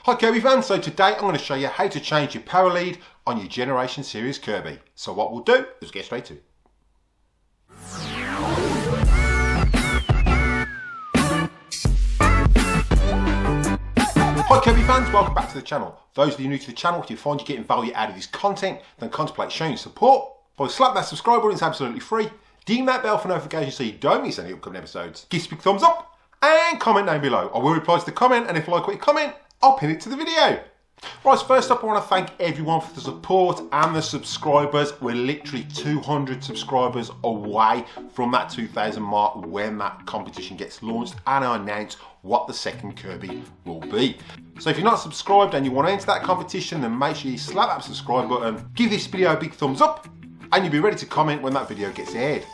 Hi Kirby fans, so today I'm going to show you how to change your power lead on your Generation Series Kirby. So what we'll do is get straight to it. Hi Kirby fans, welcome back to the channel. Those of you new to the channel, if you find you're getting value out of this content, then contemplate showing your support. By slap that subscribe button, it's absolutely free. Ding that bell for notifications so you don't miss any upcoming episodes. Give us a big thumbs up and comment down below. I will reply to the comment, and if you like what you comment, I'll pin it to the video. Right, so first up I want to thank everyone for the support and the subscribers. We're literally 200 subscribers away from that 2,000 mark when that competition gets launched and I announce what the second Kirby will be. So if you're not subscribed and you want to enter that competition, then make sure you slap that subscribe button, give this video a big thumbs up, and you'll be ready to comment when that video gets aired.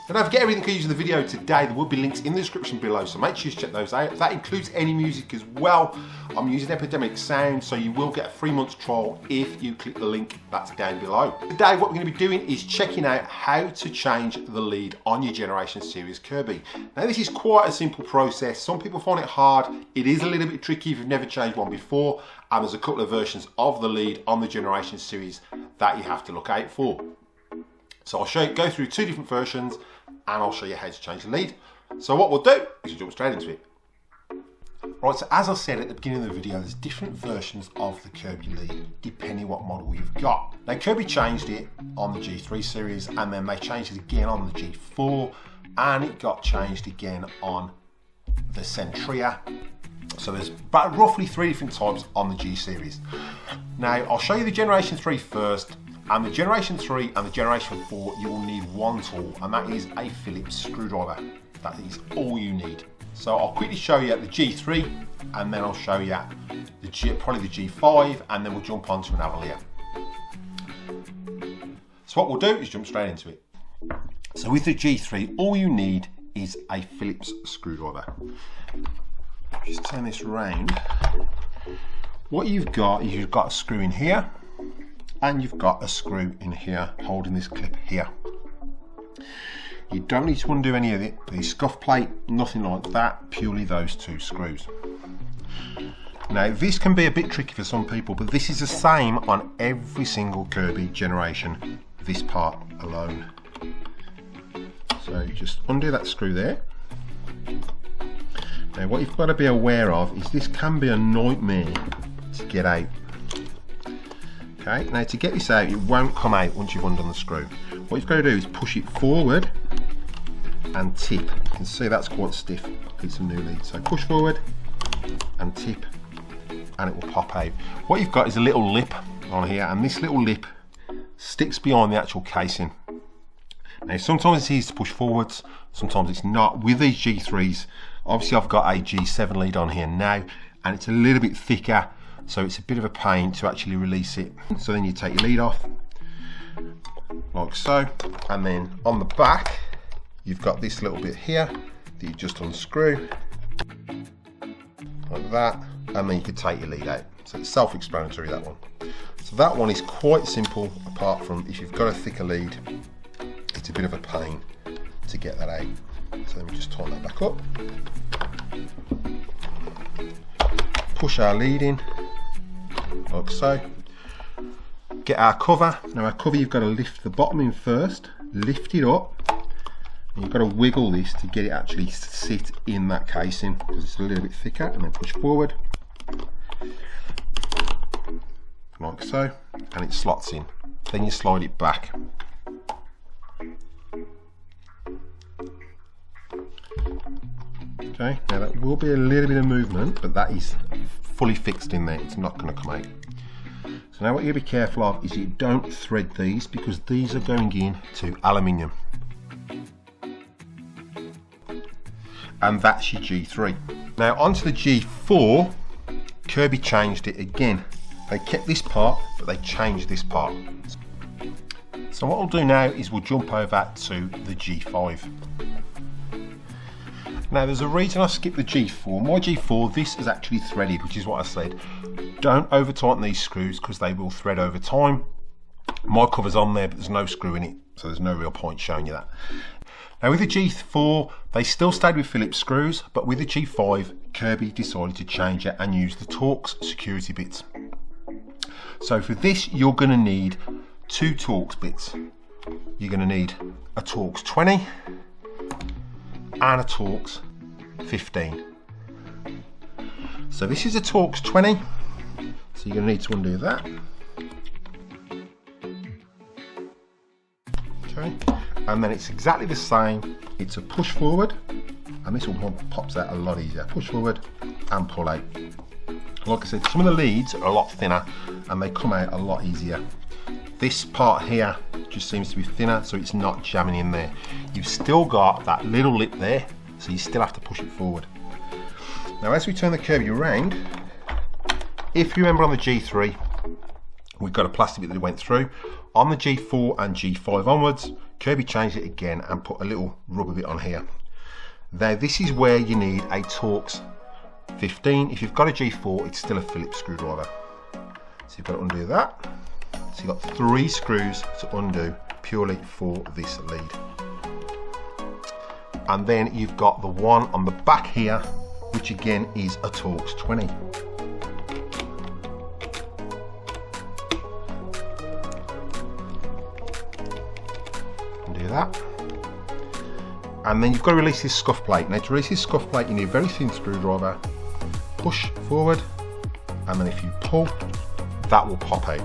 And don't forget everything you use in the video today, there will be links in the description below, so make sure you check those out. That includes any music as well. I'm using Epidemic Sound, so you will get a 3-month trial if you click the link that's down below. Today what we're going to be doing is checking out how to change the lead on your Generation Series Kirby. Now this is quite a simple process. Some people find it hard. It is a little bit tricky if you've never changed one before, and there's a couple of versions of the lead on the Generation Series that you have to look out for. So I'll go through 2 different versions and I'll show you how to change the lead. So what we'll do is jump straight into it. Right, so as I said at the beginning of the video, there's different versions of the Kirby lead depending what model you've got. Now Kirby changed it on the G3 series, and then they changed it again on the G4, and it got changed again on the Centria. So there's about roughly 3 different types on the G series. Now I'll show you the Generation 3 first. And the Generation 3 and the Generation 4, you will need one tool, and that is a Phillips screwdriver. That is all you need. So I'll quickly show you the G3, and then I'll show you probably the G5, and then we'll jump onto an Avalir. So what we'll do is jump straight into it. So with the G3, all you need is a Phillips screwdriver. Just turn this around. What you've got is you've got a screw in here, and you've got a screw in here holding this clip here. You don't need to undo any of it, the scuff plate, nothing like that, purely those 2 screws. Now this can be a bit tricky for some people, but this is the same on every single Kirby generation, this part alone. So just undo that screw there. Now what you've got to be aware of is this can be a nightmare to get out. Okay, now to get this out, it won't come out once you've undone the screw. What you've got to do is push it forward and tip. You can see that's quite stiff. It's a new lead. So push forward and tip, and it will pop out. What you've got is a little lip on here, and this little lip sticks behind the actual casing. Now sometimes it's easy to push forwards, sometimes it's not. With these G3s, obviously I've got a G7 lead on here now, and it's a little bit thicker, so it's a bit of a pain to actually release it. So then you take your lead off, like so, and then on the back, you've got this little bit here that you just unscrew, like that, and then you can take your lead out. So it's self-explanatory, that one. So that one is quite simple, apart from if you've got a thicker lead, it's a bit of a pain to get that out. So let me just tighten that back up. Push our lead in, like so. Get our cover. Now our cover, you've got to lift the bottom in first, lift it up, and you've got to wiggle this to get it actually sit in that casing because it's a little bit thicker, and then push forward, like so, and it slots in. Then you slide it back. Okay, now that will be a little bit of movement, but that is fully fixed in there, it's not going to come out. So now what you be careful of is you don't thread these, because these are going in to aluminium. And that's your G3. Now onto the G4, Kirby changed it again. They kept this part, but they changed this part. So what we'll do now is we'll jump over to the G5. Now there's a reason I skipped the G4. My G4, this is actually threaded, which is what I said. Don't over tighten these screws because they will thread over time. My cover's on there, but there's no screw in it, so there's no real point showing you that. Now with the G4, they still stayed with Phillips screws, but with the G5, Kirby decided to change it and use the Torx security bits. So for this, you're going to need 2 Torx bits. You're going to need a Torx 20 and a Torx 15. So this is a Torx 20, so you're going to need to undo that. Okay, and then it's exactly the same. It's a push forward, and this one pops out a lot easier. Push forward and pull out. Like I said, some of the leads are a lot thinner and they come out a lot easier. This part here just seems to be thinner, so it's not jamming in there. You've still got that little lip there, so you still have to push it forward. Now as we turn the Kirby around, if you remember on the G3, we've got a plastic bit that went through. On the G4 and G5 onwards, Kirby changed it again and put a little rubber bit on here. Now this is where you need a Torx 15. If you've got a G4, it's still a Phillips screwdriver. So you've got to undo that. So you've got 3 screws to undo purely for this lead. And then you've got the one on the back here, which again is a Torx 20. Undo that. And then you've got to release this scuff plate. Now to release this scuff plate, you need a very thin screwdriver. Push forward, and then if you pull, that will pop out.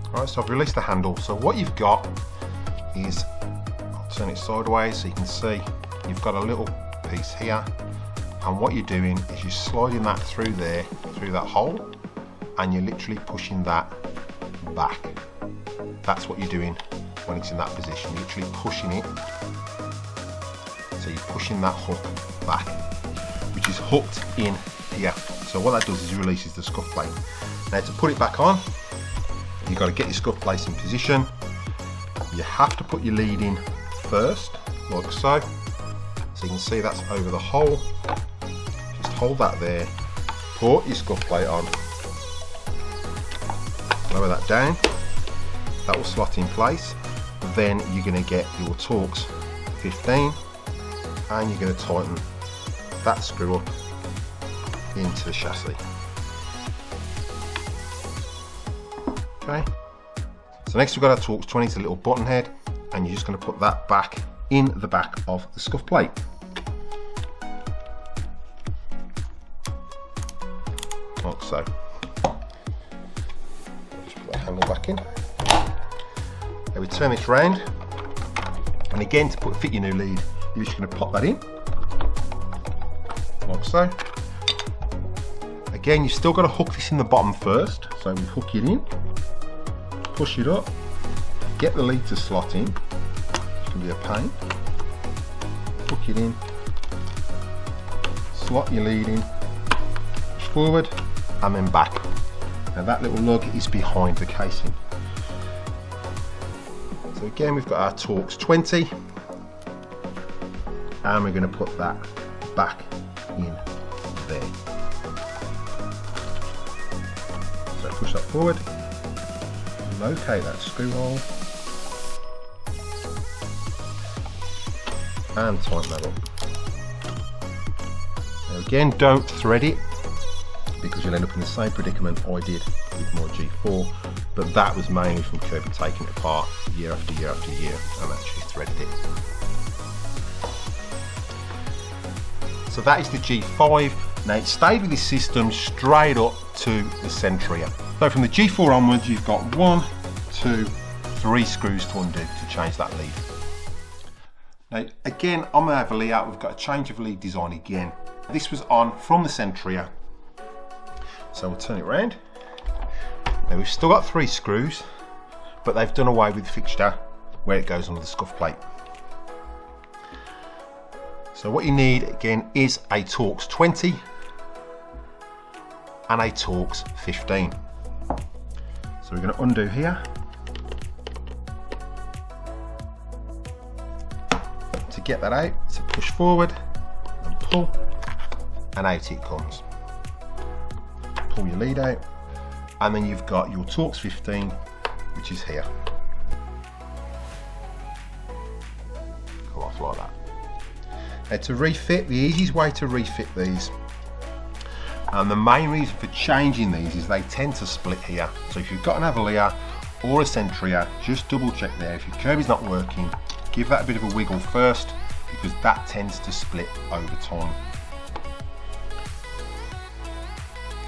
Alright, so I've released the handle. So what you've got is, I'll turn it sideways so you can see, you've got a little piece here, and what you're doing is you're sliding that through there, through that hole, and you're literally pushing that back. That's what you're doing when it's in that position. You're literally pushing it. So you're pushing that hook back, which is hooked in here. So what that does is it releases the scuff plate. Now to put it back on, you've got to get your scuff plate in position. You have to put your lead in first, like so. So you can see that's over the hole. Just hold that there, put your scuff plate on, lower that down, that will slot in place. Then you're going to get your Torx 15 and you're going to tighten that screw up into the chassis. Okay, so next we've got our Torx 20, it's a little button head, and you're just going to put that back in the back of the scuff plate. Like so. Just put that handle back in. Now we turn this round, and again to fit your new lead, you're just going to pop that in, like so. Again, you've still got to hook this in the bottom first, so we hook it in, push it up, get the lead to slot in, which can be a pain, hook it in, slot your lead in, push forward, and then back. Now that little lug is behind the casing. So again, we've got our Torx 20, and we're going to put that back in there. So push that forward, locate that screw hole, and tighten that up. Now again, don't thread it, because you'll end up in the same predicament I did with my G4, but that was mainly from Kirby taking it apart year after year after year and actually threaded it. So that is the G5. Now it stayed with this system straight up to the Centria. So from the G4 onwards, you've got 1, 2, 3 screws to undo to change that lead. Now again, on the Avalir, we've got a change of lead design again. This was on from the Centria. So we'll turn it around. Now we've still got 3 screws, but they've done away with the fixture where it goes under the scuff plate. So what you need again is a Torx 20 and a Torx 15. So we're going to undo here. To get that out, so push forward and pull, and out it comes. Pull your lead out, and then you've got your Torx 15, which is here. Go off like that. To refit, the easiest way to refit these, and the main reason for changing these is they tend to split here. So if you've got an Avalir or a Centria, just double check there. If your Kirby's not working, give that a bit of a wiggle first, because that tends to split over time.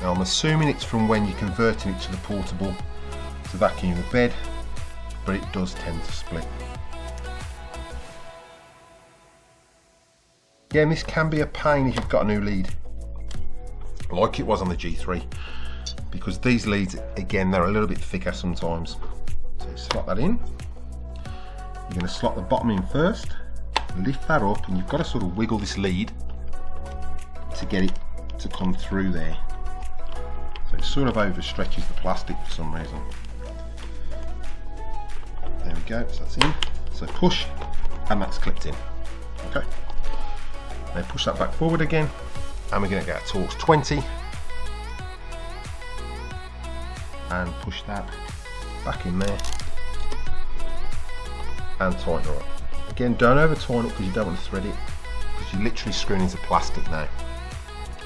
Now I'm assuming it's from when you're converting it to the portable to vacuum the bed, but it does tend to split. Again, this can be a pain if you've got a new lead, like it was on the G3, because these leads, again, they're a little bit thicker sometimes. So slot that in. You're going to slot the bottom in first, lift that up, and you've got to sort of wiggle this lead to get it to come through there. So it sort of overstretches the plastic for some reason. There we go, so that's in. So push, and that's clipped in. Okay. Then push that back forward again, and we're going to get a Torx 20, and push that back in there, and tighten her up. Again, don't over tighten it because you don't want to thread it, because you're literally screwing into plastic now.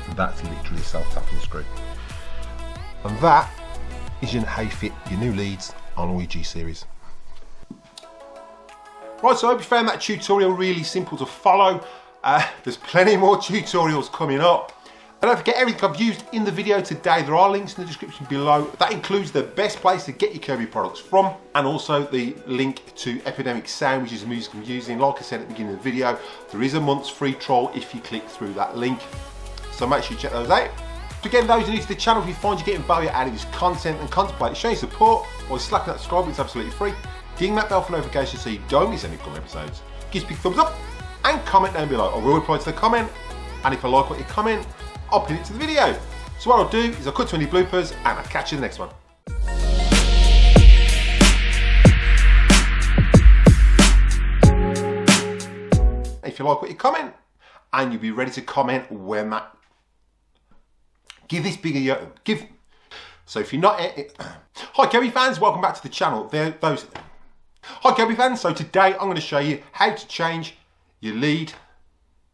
And that's literally a self-tapping screw. And that is your how you fit your new leads on all your G series. Right, so I hope you found that tutorial really simple to follow. There's plenty more tutorials coming up. And don't forget, everything I've used in the video today, there are links in the description below. That includes the best place to get your Kirby products from, and also the link to Epidemic Sound, which is the music I'm using. Like I said at the beginning of the video, there is a month's free trial if you click through that link. So make sure you check those out. Again, those who are new to the channel, if you find you're getting value out of this content and contemplate showing support, or slapping that subscribe button, it's absolutely free. Ding that bell for notifications so you don't miss any upcoming episodes. Give us a big thumbs up and comment down below. I will reply to the comment, and if I like what you comment, I'll pin it to the video. So what I'll do is I'll cut to any bloopers, and I'll catch you in the next one. If you like what you comment, and you'll be ready to comment when that. Give this bigger So if you're not, hi Kirby fans, welcome back to the channel. Hi Kirby fans. So today I'm going to show you how to change your lead